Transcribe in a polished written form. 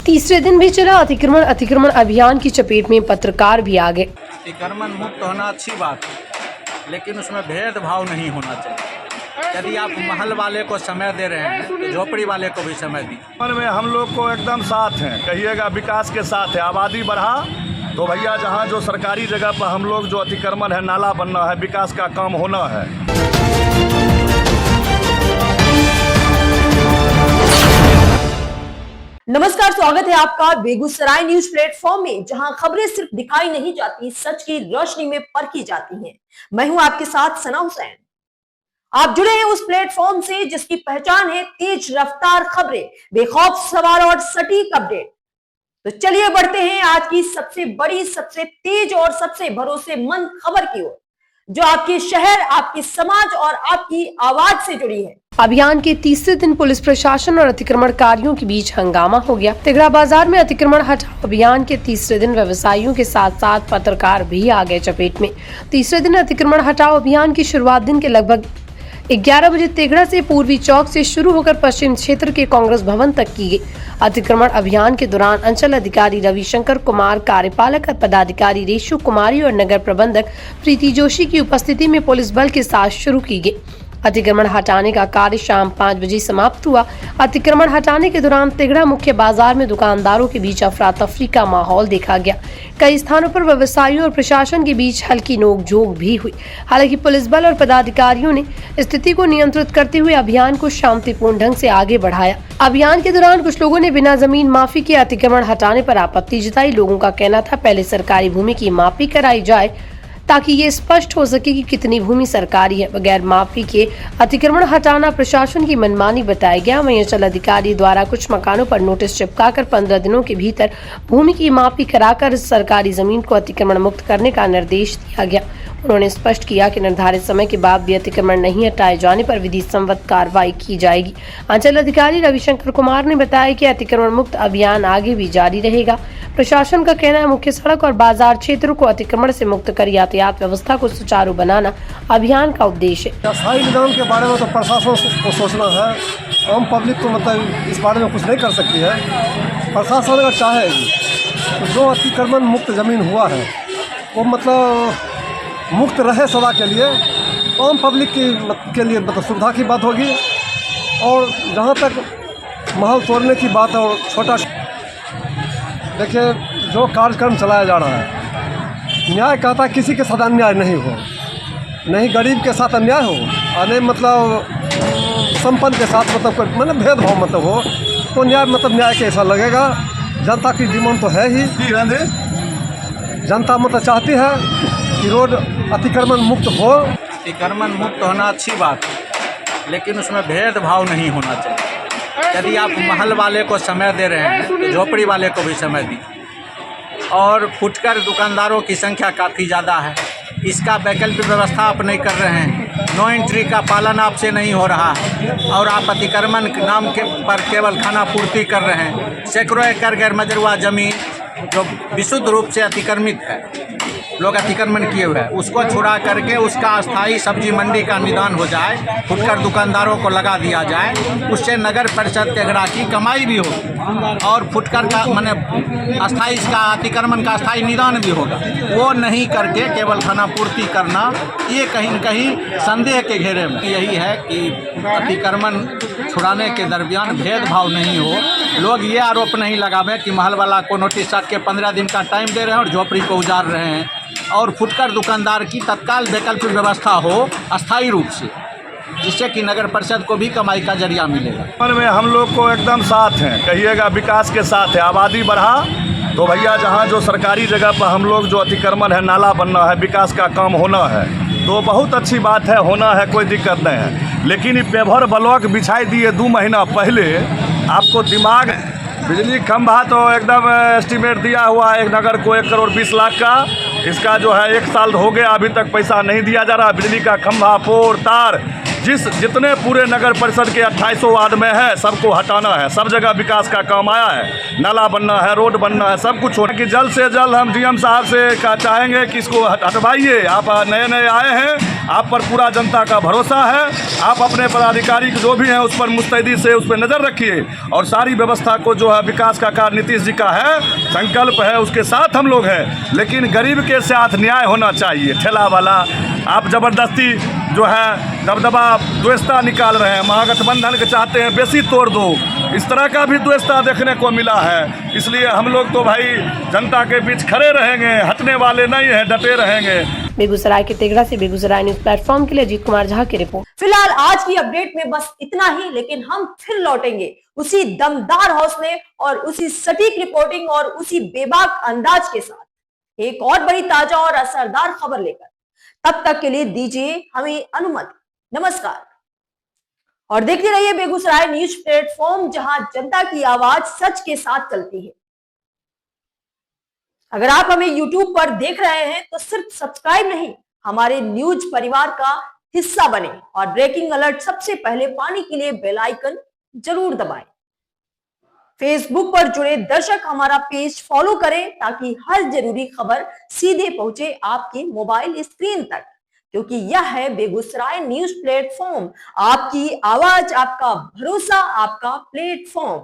तीसरे दिन भी चला अतिक्रमण अभियान की चपेट में पत्रकार भी आ गए। अतिक्रमण मुक्त होना अच्छी बात है, लेकिन उसमें भेदभाव नहीं होना चाहिए। यदि आप महल वाले को समय दे रहे हैं तो झोपड़ी वाले को भी समय दी। में हम लोग को एकदम साथ हैं, कहिएगा विकास के साथ है। आबादी बढ़ा तो भैया जहाँ जो सरकारी जगह पर हम लोग जो अतिक्रमण है, नाला बनना है, विकास का काम होना है। नमस्कार, स्वागत है आपका बेगूसराय न्यूज प्लेटफॉर्म में, जहां खबरें सिर्फ दिखाई नहीं जाती, सच की रोशनी में परखी जाती हैं। मैं हूं आपके साथ सना हुसैन। आप जुड़े हैं उस प्लेटफॉर्म से जिसकी पहचान है तेज रफ्तार खबरें, बेखौफ सवाल और सटीक अपडेट। तो चलिए बढ़ते हैं आज की सबसे बड़ी, सबसे तेज और सबसे भरोसेमंद खबर की ओर, जो आपके शहर, आपके समाज और आपकी आवाज से जुड़ी है। अभियान के तीसरे दिन पुलिस प्रशासन और अतिक्रमणकारियों के बीच हंगामा हो गया। तिगड़ा बाजार में अतिक्रमण हटाओ अभियान के तीसरे दिन व्यवसायियों के साथ साथ पत्रकार भी आ गए चपेट में। तीसरे दिन अतिक्रमण हटाओ अभियान की शुरुआत दिन के लगभग 11 बजे तिगड़ा से पूर्वी चौक से शुरू होकर पश्चिम क्षेत्र के कांग्रेस भवन तक की गई। अतिक्रमण अभियान के दौरान अंचल अधिकारी रविशंकर कुमार, कार्यपालक पदाधिकारी रेशु कुमारी और नगर प्रबंधक प्रीति जोशी की उपस्थिति में पुलिस बल के साथ शुरू की गई। अतिक्रमण हटाने का कार्य शाम 5 बजे समाप्त हुआ। अतिक्रमण हटाने के दौरान तिगड़ा मुख्य बाजार में दुकानदारों के बीच अफरा तफरी का माहौल देखा गया। कई स्थानों पर व्यवसायियों और प्रशासन के बीच हल्की नोकझोंक भी हुई। हालांकि पुलिस बल और पदाधिकारियों ने स्थिति को नियंत्रित करते हुए अभियान को शांतिपूर्ण ढंग से आगे बढ़ाया। अभियान के दौरान कुछ लोगों ने बिना जमीन माफी के अतिक्रमण हटाने पर आपत्ति जताई। लोगों का कहना था पहले सरकारी भूमि की माफी कराई जाए ताकि ये स्पष्ट हो सके कि कितनी भूमि सरकारी है। बगैर माफी के अतिक्रमण हटाना प्रशासन की मनमानी बताया गया। वहीं अंचल अधिकारी द्वारा कुछ मकानों पर नोटिस चिपकाकर 15 दिनों के भीतर भूमि की माफी कराकर सरकारी जमीन को अतिक्रमण मुक्त करने का निर्देश दिया गया। उन्होंने स्पष्ट किया कि निर्धारित समय के बाद भी अतिक्रमण नहीं हटाए जाने पर विधि सम्मत कार्रवाई की जाएगी। अंचल अधिकारी रविशंकर कुमार ने बताया कि अतिक्रमण मुक्त अभियान आगे भी जारी रहेगा। प्रशासन का कहना है मुख्य सड़क और बाजार क्षेत्रों को अतिक्रमण से मुक्त कर यातायात व्यवस्था को सुचारू बनाना अभियान का उद्देश्य है। अस्थायी निदान के बारे में तो प्रशासन को सोचना है, आम पब्लिक तो मतलब इस बारे में कुछ नहीं कर सकती है। प्रशासन अगर चाहेगी तो जो अतिक्रमण मुक्त जमीन हुआ है वो मतलब मुक्त रहे सदा के लिए, आम पब्लिक के लिए मतलब सुविधा की बात होगी। और जहाँ तक महल तोड़ने की बात है और छोटा, देखिए जो कार्यक्रम चलाया जा रहा है, न्याय कहता है किसी के साथ अन्याय नहीं हो, नहीं गरीब के साथ अन्याय हो और नहीं मतलब संपन्न के साथ मतलब भेदभाव मतलब हो, तो न्याय मतलब न्याय के ऐसा लगेगा। जनता की डिमांड तो है ही, जनता मतलब चाहती है कि रोड अतिक्रमण मुक्त हो। अतिक्रमण मुक्त होना अच्छी बात है, लेकिन उसमें भेदभाव नहीं होना चाहिए। यदि आप महल वाले को समय दे रहे हैं तो झोपड़ी वाले को भी समय दी। और फुटकर दुकानदारों की संख्या काफ़ी ज़्यादा है, इसका वैकल्पिक व्यवस्था आप नहीं कर रहे हैं। नो एंट्री का पालन आपसे नहीं हो रहा है और आप अतिक्रमण नाम के पर केवल खाना पूर्ति कर रहे हैं। सैकड़ों एकड़ गैर मजरूआ जमीन जो विशुद्ध रूप से अतिक्रमित है, लोग अतिक्रमण किए हुए हैं, उसको छुड़ा करके उसका अस्थायी सब्जी मंडी का निदान हो जाए, फुटकर दुकानदारों को लगा दिया जाए, उससे नगर परिषद तिगड़ा की कमाई भी हो और फुटकर का माने अस्थायी इसका अतिक्रमण का अस्थायी निदान भी होगा। वो नहीं करके केवल खाना पूर्ति करना, ये कहीं न कहीं संदेह के घेरे में। यही है कि अतिक्रमण छुड़ाने के दरमियान भेदभाव नहीं हो। लोग ये आरोप नहीं लगावें कि महल वाला को नोटिस के 15 दिन का टाइम दे रहे हैं और झोपड़ी को उजाड़ रहे हैं, और फुटकर दुकानदार की तत्काल वैकल्पिक व्यवस्था हो अस्थायी रूप से, जिससे कि नगर परिषद को भी कमाई का जरिया मिलेगा। में हम लोग को एकदम साथ हैं, कहिएगा विकास के साथ है। आबादी बढ़ा तो भैया जहाँ जो सरकारी जगह पर हम लोग जो अतिक्रमण है, नाला बनना है, विकास का काम होना है, तो बहुत अच्छी बात है, होना है, कोई दिक्कत नहीं है। लेकिन ये पेवर ब्लॉक बिछाई दिए 2 महीना पहले, आपको दिमाग, बिजली खंभा तो एकदम एस्टीमेट दिया हुआ है एक नगर को 1 करोड़ 20 लाख का। इसका जो है 1 साल हो गया, अभी तक पैसा नहीं दिया जा रहा। बिजली का खंभा, पोल, तार जितने पूरे नगर परिषद के 2800 वार्ड में है सबको हटाना है। सब जगह विकास का काम आया है, नाला बनना है, रोड बनना है, सब कुछ होना कि जल्द से जल्द हम डीएम साहब से चाहेंगे कि इसको हटवाइए। आप नए नए आए हैं, आप पर पूरा जनता का भरोसा है। आप अपने पदाधिकारी जो भी हैं उस पर मुस्तैदी से उस पर नज़र रखिए और सारी व्यवस्था को जो है विकास का कार्य नीतीश जी का है, संकल्प है, उसके साथ हम लोग हैं। लेकिन गरीब के साथ न्याय होना चाहिए। ठेला वाला आप ज़बरदस्ती जो है दबदबा द्वेषता निकाल रहे हैं, महागठबंधन के चाहते हैं बेसी तोड़ दो, इस तरह का भी द्वेषता देखने को मिला है। इसलिए हम लोग तो भाई जनता के बीच खड़े रहेंगे, हटने वाले नहीं हैं, डटे रहेंगे। बेगूसराय के तेघड़ा से बेगूसराय न्यूज प्लेटफॉर्म के लिए अजीत कुमार झा की रिपोर्ट। फिलहाल आज की अपडेट में बस इतना ही, लेकिन हम फिर लौटेंगे उसी दमदार हौसले और उसी सटीक रिपोर्टिंग और उसी बेबाक अंदाज के साथ एक और बड़ी ताजा और असरदार खबर लेकर। तब तक के लिए दीजिए हमें अनुमति। नमस्कार और देखते रहिए बेगूसराय न्यूज प्लेटफॉर्म, जहां जनता की आवाज सच के साथ चलती है। अगर आप हमें YouTube पर देख रहे हैं तो सिर्फ सब्सक्राइब नहीं, हमारे न्यूज परिवार का हिस्सा बने और ब्रेकिंग अलर्ट सबसे पहले पाने के लिए बेल आइकन जरूर दबाएं। फेसबुक पर जुड़े दर्शक हमारा पेज फॉलो करें ताकि हर जरूरी खबर सीधे पहुंचे आपके मोबाइल स्क्रीन तक, क्योंकि यह है बेगूसराय न्यूज प्लेटफॉर्म, आपकी आवाज, आपका भरोसा, आपका प्लेटफॉर्म।